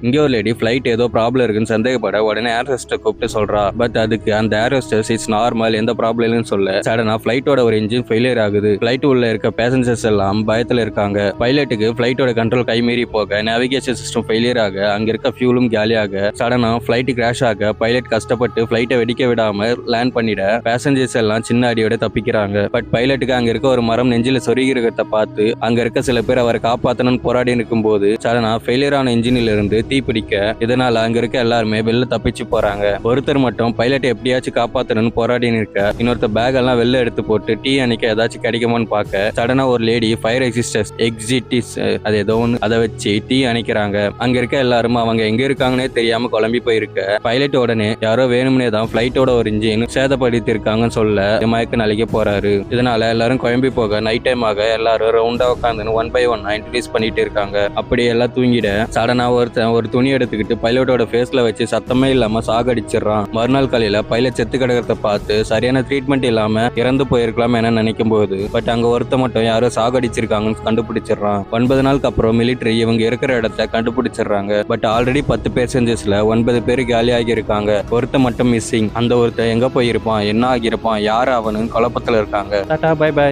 இங்க ஒரு lady flight ஏதோ ப்ராப்ளம் இருக்குன்னு சந்தேகப்பட உடனே ஏர் ஹோஸ்டஸ் கூப்பிட்டு சொல்றா. பட் அதுக்கு அந்த ஏர் ஹோஸ்டஸ் இட்ஸ் நார்மல், எந்த ப்ராப்ளம் இல்லைன்னு சொல்ல சடனா ஃபிளைட்டோட ஒரு இன்ஜின் ஃபெயிலியர் ஆகுது. ஃபிளைட் உள்ள இருக்க பேசஞ்சர்ஸ் எல்லாம் பயத்துல இருக்காங்க. பைலட்டுக்கு ஃபிளைட்டோட கண்ட்ரோல் கைமீறி போக நேவிகேஷன் சிஸ்டம் ஃபெயிலியர் ஆக அங்க இருக்க ஃபியூலும் காலியாக சடனா ஃபிளைட் கிராஷ் ஆக பைலட் கஷ்டப்பட்டு ஃபிளைட்டை வெடிக்க விடாம லேண்ட் பண்ணிட பேசஞ்சர்ஸ் எல்லாம் சின்ன அடியோட தப்பிக்கிறாங்க. பட் பைலட்டுக்கு அங்க இருக்க ஒரு மரம் நெஞ்சில சொருகிறத பார்த்து அங்க இருக்க சில பேர் அவரை காப்பாத்தணும்னு போராடி இருக்கும் போது சடனா ஃபெயிலியர் ஆன இன்ஜினில் இருந்து தீ பிடிக்க இதனால அங்க இருக்க எல்லாருமே வெளில தப்பிச்சு போறாங்க. ஒருத்தர் மட்டும் பைலட் எப்படியாச்சும் காப்பாத்தணும்னு போராடி இருக்க இன்னொருத்தர் பேக் எல்லாம் வெளில எடுத்து போட்டு டீ அன்னைக்கு ஏதாச்சும் கிடைக்குமோன்னு பார்க்க சடனா ஒரு லேடி ஃபயர் எக்ஸிட்டிஸ் அது ஏதோ ஒன்று அதை வச்சு டீ அணைக்கிறாங்க. அங்க இருக்க எல்லாரும் அவங்க எங்க இருக்காங்கன்னே தெரியாம குழம்பி போயிருக்க பைலட் உடனே யாரோ வேணும்னே தான் பிளைட்டோட ஒரு இன்ஜின் சேதப்படுத்தி இருக்காங்கன்னு சொல்ல மயக்க நிலைக்க போறாரு. இதனால எல்லாரும் குழம்பி போக நைட் டைம் ஆக எல்லாரும் ரவுண்டா உட்காந்து 1 by 1 இன்ட்ரோடியூஸ் பண்ணிட்டு இருக்காங்க. அப்படியே எல்லாம் தூங்கிட சடனா ஒருத்தன் ஒரு துணி எடுத்துக்கிட்டு பைலட்டோட ஃபேஸ்ல வச்சு சத்தமே இல்லாம சாகடிச்சிடறான். மறுநாள் காலையில பைலட் செத்து கிடக்கிறத பார்த்து சரியான ட்ரீட்மெண்ட் இல்லாம இறந்து போயிருக்கலாம் என நினைக்கும் போது பட் அங்க ஒருத்த மட்டும் யாரோ சாகடிச்சிருக்காங்கன்னு கண்டுபிடிச்சிடறான். 9 நாளுக்கு அப்புறம் மிலிட்டரி இவங்க இருக்கிற இடத்த கண்டுபிடிச்சிடுறாங்க. பட் ஆல்ரெடி 10 பேசஞ்சர்ஸ்ல 9 பேர் காலியாகி இருக்காங்க. ஒருத்த மட்டும் மிஸ்ஸிங். அந்த ஒருத்த எங்க போயிருப்பான், என்ன ஆகியிருப்பான், யார் அவனு குழப்பத்துல இருக்காங்க. Tata bye by.